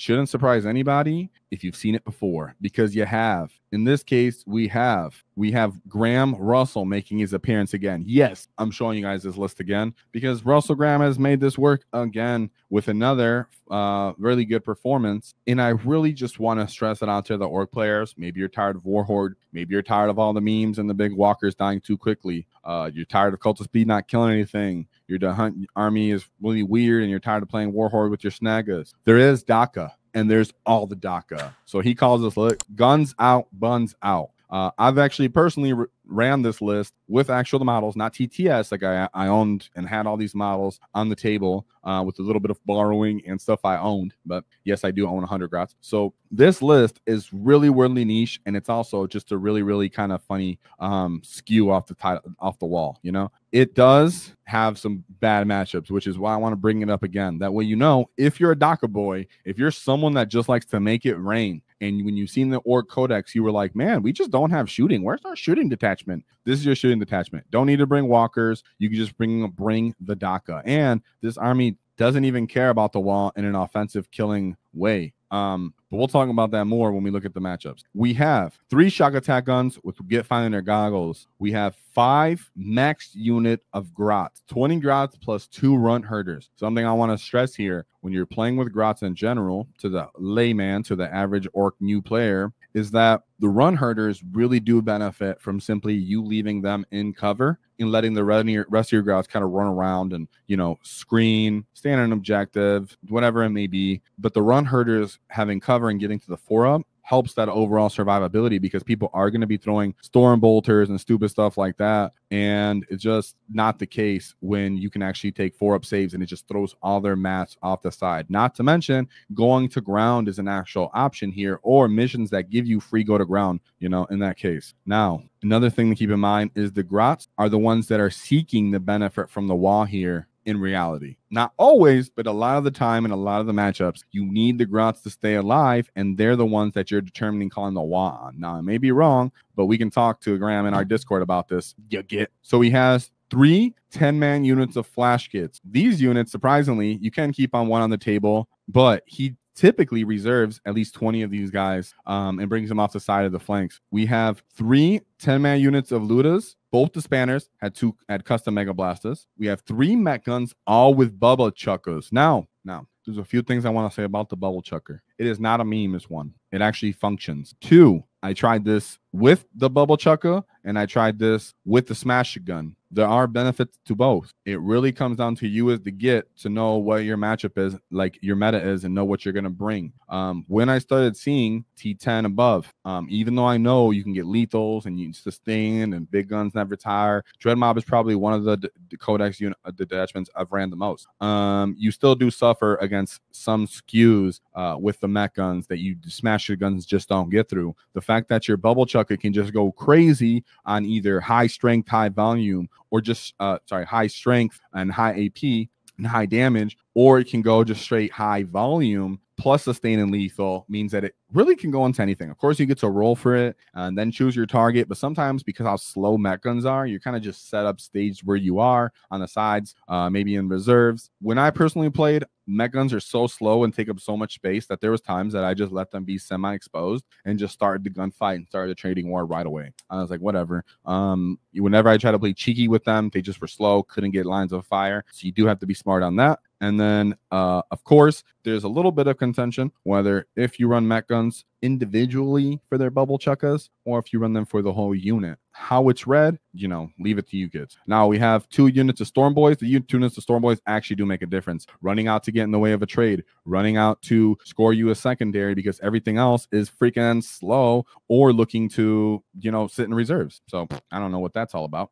shouldn't surprise anybody if you've seen it before, because you have. In this case, we have Graham Russell making his appearance again. Yes, I'm showing you guys this list again because Russell Graham has made this work again with another really good performance. And I really just want to stress it out to the orc players. Maybe you're tired of Warhorde. Maybe you're tired of all the memes and the big walkers dying too quickly. You're tired of Cult of Speed not killing anything. Your hunt army is really weird and you're tired of playing Warhorde with your snaggas. There is dakka. And there's all the dakka. So he calls this list Gunz Out Bunz Out. I've actually personally ran this list with actual models, not TTS. Like I owned and had all these models on the table with a little bit of borrowing and stuff I owned. But yes, I do own 100 grots. So this list is really weirdly niche, and it's also just a really, really kind of funny skew off the wall. You know, it does have some bad matchups, which is why I want to bring it up again. That way, you know, if you're a dakka boy, if you're someone that just likes to make it rain, and when you've seen the orc codex, you were like, man, we just don't have shooting. Where's our shooting detachment? This is your shooting detachment. Don't need to bring walkers. You can just bring the dakka. And this army doesn't even care about the wall in an offensive killing way. But we'll talk about that more when we look at the matchups. We have 3 shock attack guns with Get Finding Their Goggles. We have 5 max unit of grots, 20 grots plus 2 runt herders. Something I want to stress here when you're playing with grots in general, to the layman, to the average orc new player, is that the run herders really do benefit from simply you leaving them in cover and letting the rest of your grots kind of run around and, you know, screen, stand on an objective, whatever it may be. But the run herders having cover and getting to the 4-up helps that overall survivability, because people are going to be throwing storm bolters and stupid stuff like that. And it's just not the case when you can actually take 4-up saves and it just throws all their mats off the side. Not to mention going to ground is an actual option here, or missions that give you free go to ground, you know, in that case. Now, another thing to keep in mind is the grots are the ones that are seeking the benefit from the wall here. In reality, not always, but a lot of the time in a lot of the matchups, you need the grots to stay alive, and they're the ones that you're determining calling the WAAAGH on. Now, I may be wrong, but we can talk to Graham in our Discord about this. You get. So he has 3 10-man units of flash kits. These units, surprisingly, you can keep on one on the table, but he typically reserves at least 20 of these guys and brings them off the side of the flanks. We have 3 10-man units of Lootas. Both the spanners had custom Mega Blasters. We have 3 Mek Gunz, all with bubble chuckers. Now, there's a few things I want to say about the bubble chucker. It is not a meme, is 1. It actually functions. 2, I tried this with the bubble chucker, and I tried this with the smash gun. There are benefits to both. It really comes down to you as the Git to know what your matchup is, like your meta is, and know what you're going to bring. When I started seeing T10 above, even though I know you can get lethals and you sustain and big guns never tire, Dread Mob is probably one of the codex detachments I've ran the most. You still do suffer against some skews with the Mek Gunz that you smash your guns just don't get through. The fact that your bubble chucker can just go crazy on either high strength, high volume, or just high strength and high AP and high damage, or it can go just straight high volume plus sustain and lethal, means that it really can go into anything. Of course, you get to roll for it and then choose your target, but sometimes because how slow Mek Gunz are, you're kind of just set up staged where you are on the sides, maybe in reserves. When I personally played, Mek Gunz are so slow and take up so much space that there was times that I just let them be semi-exposed and just started the gunfight and started the trading war right away. I was like, whatever. Whenever I try to play cheeky with them, they just were slow, couldn't get lines of fire. So you do have to be smart on that. And then, of course, there's a little bit of contention whether if you run Mek Gunz individually for their bubble chuckas or if you run them for the whole unit. How it's read, you know, leave it to you kids. Now we have 2 units of Storm Boys. The 2 units of Storm Boys actually do make a difference. Running out to get in the way of a trade, running out to score you a secondary because everything else is freaking slow, or looking to, you know, sit in reserves. So I don't know what that's all about.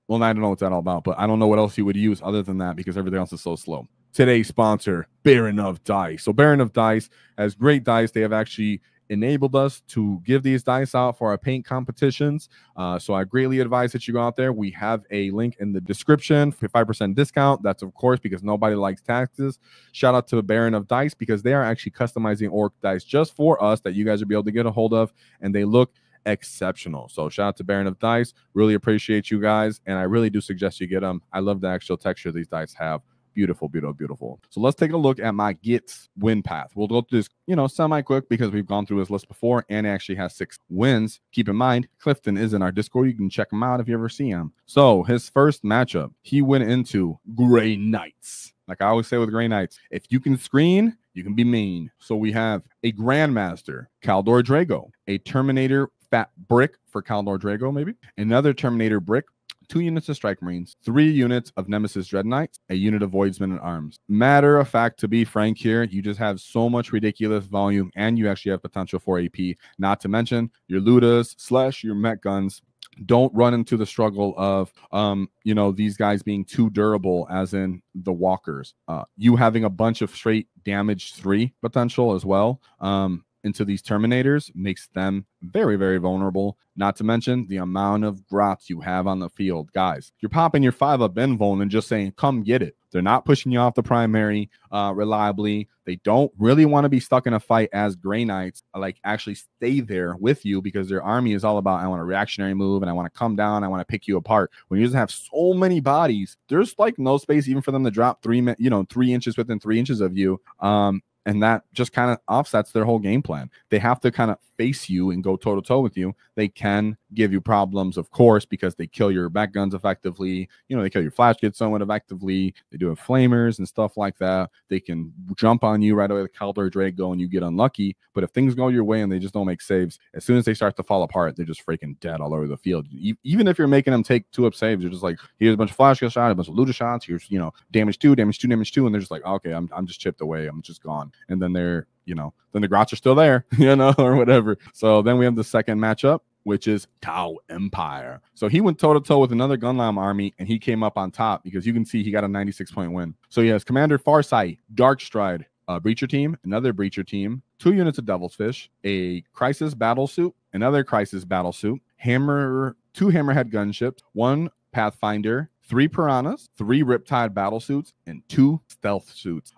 Well, I don't know what that's all about, but I don't know what else you would use other than that because everything else is so slow. Today's sponsor, Baron of Dice. So Baron of Dice has great dice. They have actually enabled us to give these dice out for our paint competitions. So I greatly advise that you go out there. We have a link in the description for 5% discount. That's, of course, because nobody likes taxes. Shout out to Baron of Dice because they are actually customizing orc dice just for us that you guys will be able to get a hold of, and they look exceptional. So shout out to Baron of Dice. Really appreciate you guys, and I really do suggest you get them. I love the actual texture these dice have. Beautiful, beautiful, beautiful. So let's take a look at my Gitz win path. We'll go through this, you know, semi-quick because we've gone through his list before and actually has 6 wins. Keep in mind, Clifton is in our Discord. You can check him out if you ever see him. So his first matchup, he went into Grey Knights. Like I always say with Grey Knights, if you can screen, you can be mean. So we have a Grandmaster, Kaldor Drago, a Terminator Fat Brick for Kaldor Drago, maybe, another Terminator Brick, 2 units of Strike Marines, 3 units of Nemesis Dread Knights, a unit of Voidsmen and Arms. Matter of fact, to be frank here, you just have so much ridiculous volume and you actually have potential for AP, not to mention your Lootas / your Mek Gunz. Don't run into the struggle of, you know, these guys being too durable, as in the walkers. You having a bunch of straight damage 3 potential as well into these Terminators makes them very, very vulnerable. Not to mention the amount of grots you have on the field. Guys, you're popping your 5-up Invuln and just saying, come get it. They're not pushing you off the primary reliably. They don't really want to be stuck in a fight as Grey Knights, like actually stay there with you, because their army is all about, I want a reactionary move and I want to come down, I want to pick you apart. When you just have so many bodies, there's like no space even for them to drop 3 inches within 3 inches of you. And that just kind of offsets their whole game plan. They have to kind of face you and go toe-to-toe with you. They can give you problems, of course, because they kill your Mek Gunz effectively. You know, they kill your flash kits somewhat effectively. They do have flamers and stuff like that. They can jump on you right away with Kaldor Drago and you get unlucky. But if things go your way and they just don't make saves, as soon as they start to fall apart, they're just freaking dead all over the field. Even if you're making them take 2-up saves, you're just like, here's a bunch of flash shots, a bunch of Lootas shots. Here's, you know, damage 2, damage 2, damage 2. And they're just like, okay, I'm just chipped away. I'm just gone. And then they're, you know, then the grots are still there, you know, or whatever. So then we have the second matchup, which is Tau Empire. So he went toe-to-toe with another Gunlam army, and he came up on top because you can see he got a 96-point win. So he has Commander Farsight, Darkstride, Breacher team, another Breacher team, 2 units of Devil's Fish, a Crisis Battle Suit, another Crisis Battle Suit, 2 Hammerhead Gunships, 1 Pathfinder, 3 Piranhas, 3 Riptide Battle Suits, and 2 Stealth Suits.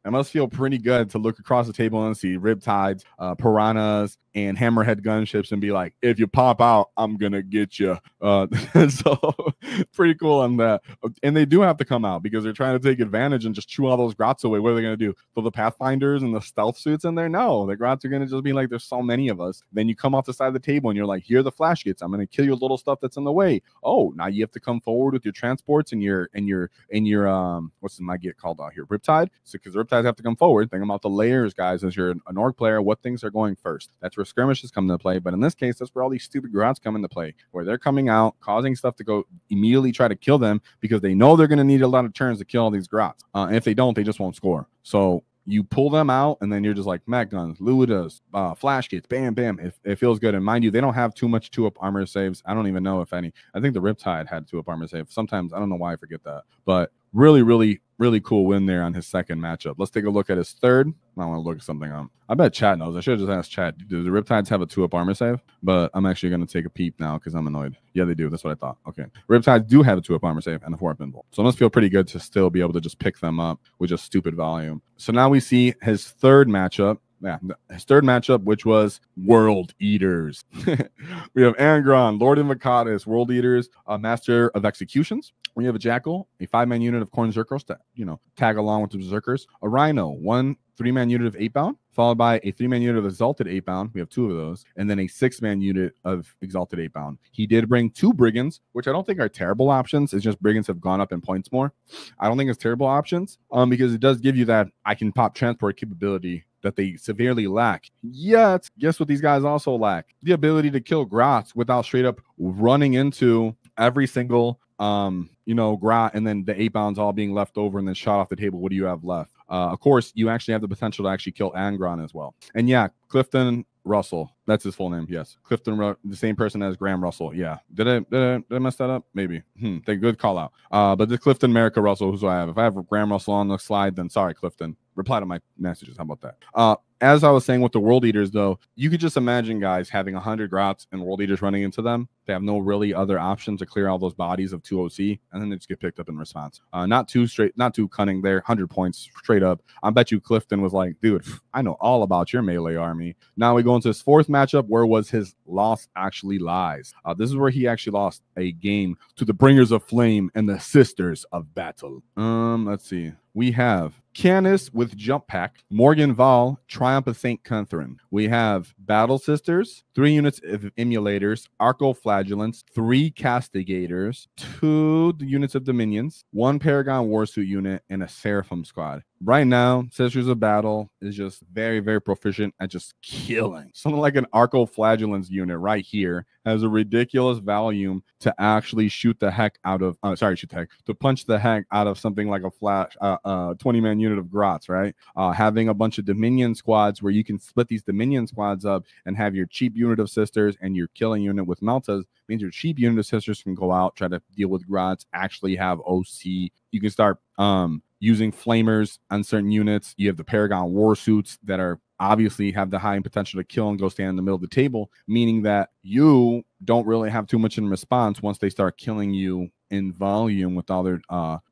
It must feel pretty good to look across the table and see Riptides, Piranhas, and Hammerhead Gunships and be like, if you pop out, I'm going to get you. So pretty cool on that. And they do have to come out because they're trying to take advantage and just chew all those grots away. What are they going to do? Put the Pathfinders and the Stealth Suits in there? No, the grots are going to just be like, there's so many of us. Then you come off the side of the table and you're like, here are the flash kits. I'm going to kill your little stuff that's in the way. Oh, now you have to come forward with your transports and your what's my get called out here? Riptide. So because Riptides have to come forward. Think about the layers, guys. As you're an orc player, what things are going first? That's where skirmishes come into play. But in this case, that's where all these stupid grots come into play, where they're coming out, causing stuff to go immediately try to kill them because they know they're going to need a lot of turns to kill all these grots. And if they don't, they just won't score. So you pull them out, and then you're just like, Mek Gunz, Lootas, flash kits, bam, bam. It feels good. And mind you, they don't have too much 2-up armor saves. I don't even know if any. I think the Riptide had 2-up armor save. Sometimes I don't know why I forget that. But really, really, really cool win there on his second matchup. Let's take a look at his third. I want to look at something on. I bet chat knows. I should have just asked chat. Do the Riptides have a 2-up armor save? But I'm actually going to take a peep now because I'm annoyed. Yeah, they do. That's what I thought. Okay. Riptides do have a 2-up armor save and a 4-up invul. So it must feel pretty good to still be able to just pick them up with just stupid volume. So now we see his third matchup. Yeah, his third matchup, which was World Eaters. We have Angron, Lord Invocatus, World Eaters, Master of Executions. We have a Jackal, a 5-man unit of Khorne Zerkos to, tag along with the Berserkers. A Rhino, 1 3-man unit of 8-bound, followed by a 3-man unit of Exalted 8-bound. We have 2 of those. And then a 6-man unit of Exalted 8-bound. He did bring 2 Brigands, which I don't think are terrible options. It's just Brigands have gone up in points more. I don't think it's terrible options because it does give you that I can pop transport capability that they severely lack. Yet, guess what these guys also lack? The ability to kill grots without straight up running into every single grot and then the 8-bounds all being left over and then shot off the table. What do you have left? Of course, you actually have the potential to actually kill Angron as well. And yeah, Clifton Russell. That's his full name. Yes. The same person as Graham Russell. Yeah. Did I mess that up? Maybe. Good call out. But the Clifton America Russell, who's I have. If I have Graham Russell on the slide, then sorry, Clifton. Reply to my messages. How about that? As I was saying with the World Eaters, though, you could just imagine guys having 100 grots and World Eaters running into them. They have no really other option to clear all those bodies of 2 OC, and then they just get picked up in response. Not too cunning there. 100 points straight up. I bet you Clifton was like, dude, I know all about your melee army. Now we go into his fourth match. matchup where was his loss actually lies. This is where he actually lost a game to the Bringers of Flame and the Sisters of Battle. Let's see. We have Canis with Jump Pack, Morgan Val, Triumph of St. Catherine. We have Battle Sisters, 3 units of Emulators, Arco-Flagellants, 3 Castigators, 2 units of Dominions, 1 Paragon Warsuit unit, and a Seraphim squad. Right now, Sisters of Battle is just very, very proficient at just killing. Something like an Arco-Flagellants unit right here has a ridiculous volume to actually shoot the heck out of, to punch the heck out of something like a 20-man unit of Grots, right? Having a bunch of Dominion squads where you can split these Dominion squads up and have your cheap unit of Sisters and your killing unit with Meltas means your cheap unit of Sisters can go out, try to deal with Grots, actually have OC. You can start using flamers on certain units. You have the Paragon Warsuits that are obviously have the high potential to kill and go stand in the middle of the table, meaning that you don't really have too much in response once they start killing you in volume with all their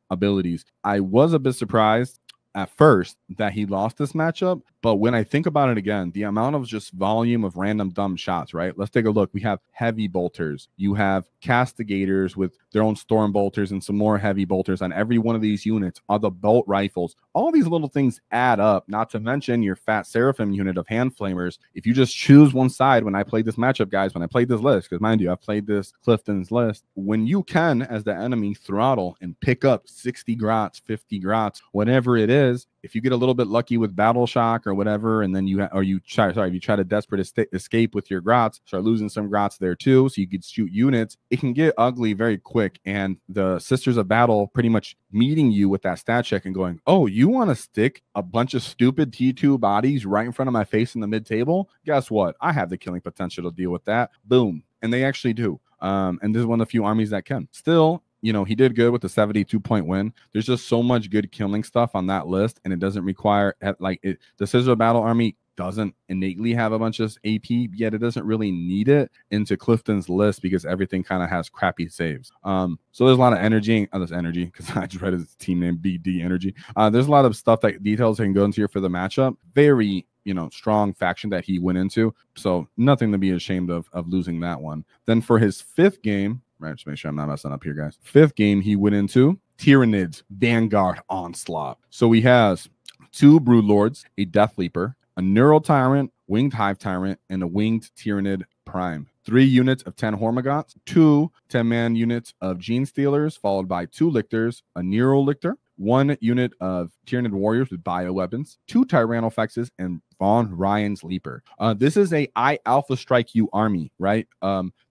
abilities. I was a bit surprised at first that he lost this matchup, but when I think about it again, the amount of just volume of random dumb shots, right? Let's take a look. We have heavy bolters. You have castigators with their own storm bolters and some more heavy bolters on every one of these units. Are the bolt rifles. All these little things add up, not to mention your fat Seraphim unit of hand flamers. If you just choose one side, when I played this matchup, guys, when I played this list, because mind you, I've played this Clifton's list, when you can, as the enemy, throttle and pick up 60 grots, 50 grots, whatever it is, if you get a little bit lucky with battle shock or whatever, and then you try to desperate escape with your grots, start losing some grots there too, so you could shoot units, it can get ugly very quick. And the Sisters of Battle pretty much meeting you with that stat check and going, oh, you want to stick a bunch of stupid T2 bodies right in front of my face in the mid table? Guess what? I have the killing potential to deal with that. Boom. And they actually do. And this is one of the few armies that can. Still, you know, he did good with the 72-point win. There's just so much good killing stuff on that list, and it doesn't require the Sisters of Battle army doesn't innately have a bunch of AP, yet it doesn't really need it into Clifton's list because everything kind of has crappy saves. So there's a lot of energy. There's energy because I just read his team name BD Energy. There's a lot of stuff that details can go into here for the matchup. Very, you know, strong faction that he went into. So nothing to be ashamed of losing that one. Then for his 5th game, right, just make sure I'm not messing up here, guys. 5th game he went into Tyranids Vanguard Onslaught. So he has 2 Broodlords, a Death Leaper, a Neural Tyrant, Winged Hive Tyrant, and a Winged Tyranid Prime. 3 units of 10 Hormagots, 2 10-man units of Gene Stealers, followed by 2 Lictors, a Neural Lictor, 1 unit of Tyranid Warriors with bioweapons, 2 Tyrannofexes, and Von Ryan's Leaper. This is a I Alpha Strike You army, right?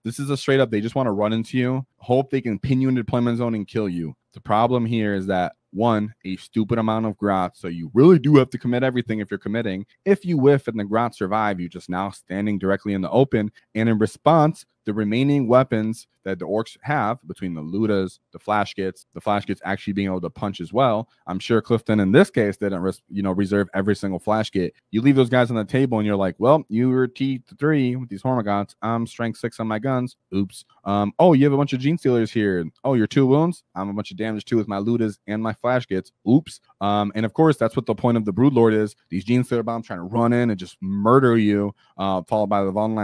This is a straight up, they just want to run into you, hope they can pin you in the deployment zone and kill you. The problem here is that, 1, a stupid amount of grots, so you really do have to commit everything if you're committing. If you whiff and the grots survive, you're just now standing directly in the open, and in response, the remaining weapons that the orcs have between the Lootas, the Flash Gitz actually being able to punch as well. I'm sure Clifton in this case didn't reserve every single Flash Git. You leave those guys on the table and you're like, well, you were T3 with these Hormagots. I'm strength 6 on my guns. Oops. Oh, you have a bunch of Gene Stealers here. Oh, you're 2 wounds. I'm a bunch of damage too with my Lootas and my Flash Gits. Oops. And of course, that's what the point of the Broodlord is. These Gene Stealer bombs trying to run in and just murder you, followed by the Von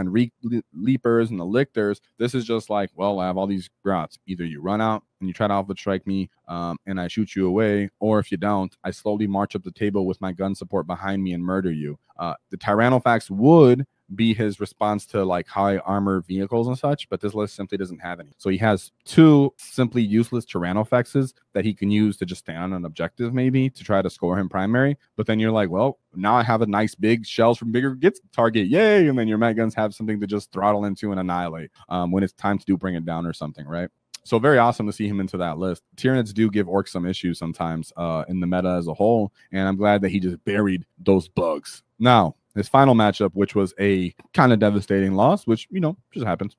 Leapers and the Lictors. This is just like, well, I have all these grots. Either you run out and you try to alpha strike me and I shoot you away, or if you don't, I slowly march up the table with my gun support behind me and murder you. The Tyrannofax would be his response to like high armor vehicles and such, but this list simply doesn't have any. So he has 2 simply useless Tyrannofexes that he can use to just stand on an objective maybe to try to score him primary. But then you're like, well, now I have a nice big shells from bigger Gitz target, yay! And then your Mek Gunz have something to just throttle into and annihilate when it's time to bring it down or something, right? So very awesome to see him into that list. Tyranids do give orcs some issues sometimes in the meta as a whole, and I'm glad that he just buried those bugs. Now, his final matchup, which was a kind of devastating loss, which, you know, just happens,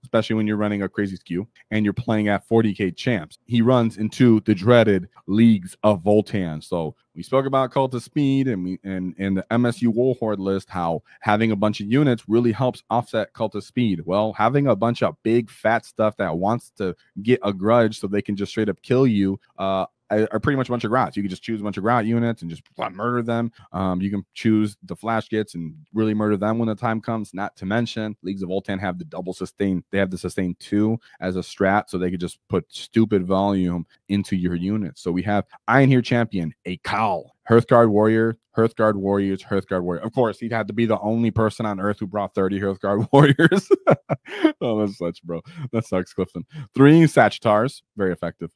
especially when you're running a crazy skew and you're playing at 40k champs. He runs into the dreaded Leagues of Votann. So we spoke about Cult of Speed and the MSU Warhorde list, how having a bunch of units really helps offset Cult of Speed. Well, having a bunch of big fat stuff that wants to get a grudge so they can just straight up kill you are pretty much a bunch of grots. You can just choose a bunch of grot units and just murder them. You can choose the flash Gitz and really murder them when the time comes. Not to mention, Leagues of Votann have the double sustain. They have the sustain 2 as a strat, so they could just put stupid volume into your units. So we have Iron Here Champion, a Cowl, Hearthguard Warrior, Hearthguard Warriors, Hearthguard Warrior. Of course, he'd had to be the only person on Earth who brought 30 Hearthguard Warriors. Oh, that sucks, bro. That sucks, Clifton. 3 Sagittars, very effective.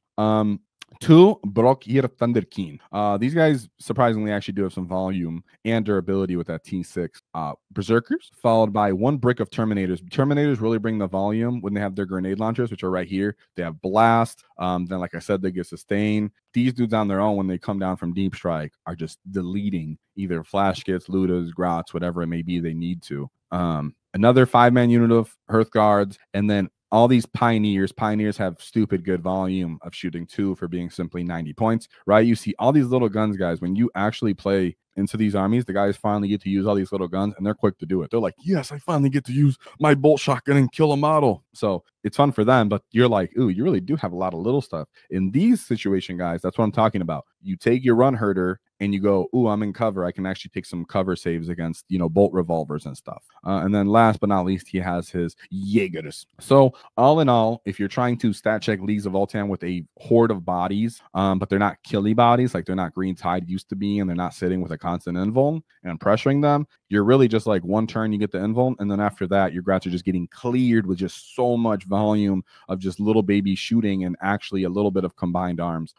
2 Brokir Thunderkeen. These guys surprisingly actually do have some volume and durability with that T6. Berserkers, followed by 1 Brick of Terminators. Terminators really bring the volume when they have their grenade launchers, which are right here. They have Blast. Then, like I said, they get Sustain. These dudes on their own, when they come down from Deep Strike, are just deleting either Flash Gitz, Lootas, Grots, whatever it may be they need to. Another 5-man unit of Hearthguards, and then all these Pioneers. Pioneers have stupid good volume of shooting too for being simply 90 points, right? You see all these little guns, guys. When you actually play into these armies, the guys finally get to use all these little guns, and they're quick to do it. They're like, yes, I finally get to use my bolt shotgun and kill a model. So it's fun for them, but you're like, ooh, you really do have a lot of little stuff. In these situation, guys, that's what I'm talking about. You take your run herder and you go, ooh, I'm in cover. I can actually take some cover saves against, you know, bolt revolvers and stuff. And then last but not least, he has his Jaegers. So all in all, if you're trying to stat check Leagues of Votann with a horde of bodies, but they're not killy bodies, like they're not Green Tide used to be, and they're not sitting with a constant invuln and pressuring them, you're really just like one turn you get the invuln, and then after that, your grats are just getting cleared with just so much volume of just little baby shooting and actually a little bit of combined arms.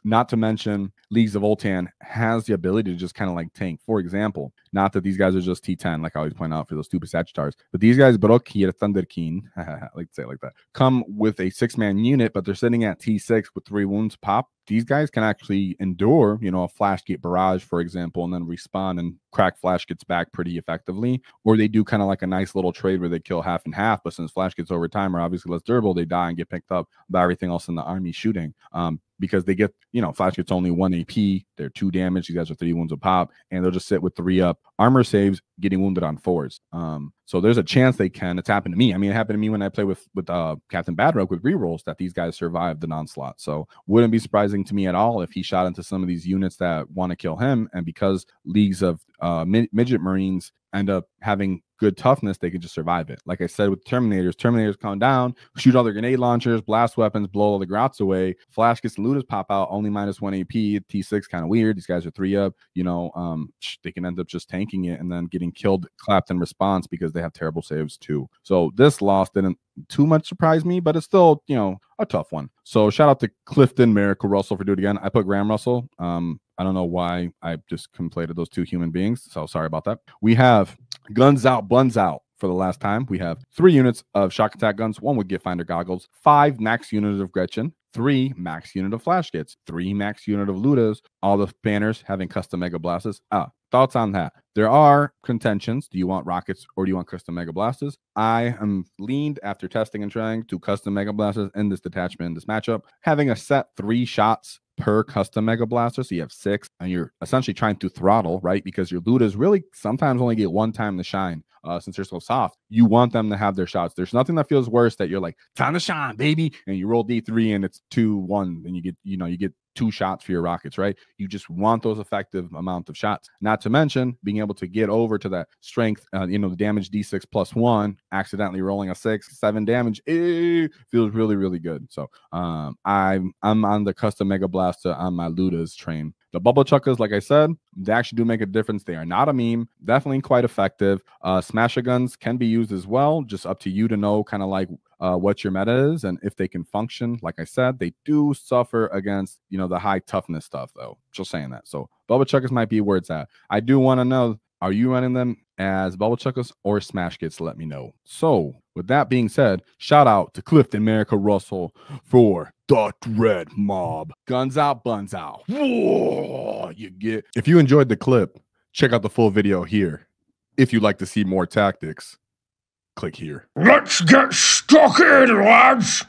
Not to mention, Leagues of Votann has the ability to just kind of like tank. For example, not that these guys are just T10, like I always point out for those stupid Sagittars, but these guys, Brokir Thunderkeen, I like to say it like that, come with a 6-man unit, but they're sitting at T6 with 3 wounds pop. These guys can actually endure, you know, a Flash Gate barrage, for example, and then respawn and crack Flash Gets back pretty effectively. Or they do kind of like a nice little trade where they kill half and half, but since Flash Gets over time are obviously less durable, they die and get picked up by everything else in the army shooting. Because they get, you know, Flash Gets only 1 AP, they're 2 damage, these guys are 3 wounds of pop, and they'll just sit with 3 up. Armor saves, getting wounded on 4s. So there's a chance they can. It's happened to me. I mean, it happened to me when I play with Captain Badroke with rerolls that these guys survived the onslaught. So wouldn't be surprising to me at all if he shot into some of these units that want to kill him. And because Leagues of Midget Marines end up having good toughness, they can just survive it. Like I said with Terminators come down, shoot all their grenade launchers, blast weapons, blow all the grots away. Flash Gets and Lootas pop out, only -1 AP. T6 kind of weird. These guys are 3 up. You know, they can end up just tanking it and then getting killed, clapped in response because they have terrible saves too. So this loss didn't too much surprise me, but it's still, you know, a tough one. So shout out to Clifton Russell for doing it again. I put Graham Russell. I don't know why I just conflated those 2 human beings, so sorry about that. We have Gunz Out Bunz Out for the last time. We have 3 units of shock attack guns, 1 with Gitfinder goggles, 5 max units of Gretchen, 3 max unit of Flash Gitz, 3 max unit of Lootas, all the banners having custom Mega Blasters. Thoughts on that? There are contentions. Do you want rockets or do you want custom Mega Blasters? I am leaned after testing and trying to custom Mega Blasters in this detachment, in this matchup. Having a set 3 shots per custom Mega Blaster, so you have 6, and you're essentially trying to throttle, right? Because your Lootas really sometimes only get 1 time to shine. Since they're so soft, you want them to have their shots. There's nothing that feels worse that you're like, time to shine, baby, and you roll D3 and it's 2-1, and you get 2 shots for your rockets, right? You just want those effective amount of shots. Not to mention being able to get over to that strength, the damage D6 +1, accidentally rolling a 6, 7 damage. It feels really, really good. So I'm on the custom Mega Blaster on my Lootas train. The bubble chuckers, like I said, they actually do make a difference. They are not a meme. Definitely quite effective. Smasher guns can be used as well. Just up to you to know kind of like what your meta is and if they can function. Like I said, they do suffer against, the high toughness stuff, though. Just saying that. So bubble chuckers might be where it's at. I do want to know, are you running them as bubble chuckers or smash kits? Let me know. So with that being said, shout out to Clifton Russell for the Dread Mob. Gunz Out Bunz Out. Whoa, if you enjoyed the clip, check out the full video here. If you'd like to see more tactics, click here. Let's get stuck in, lads!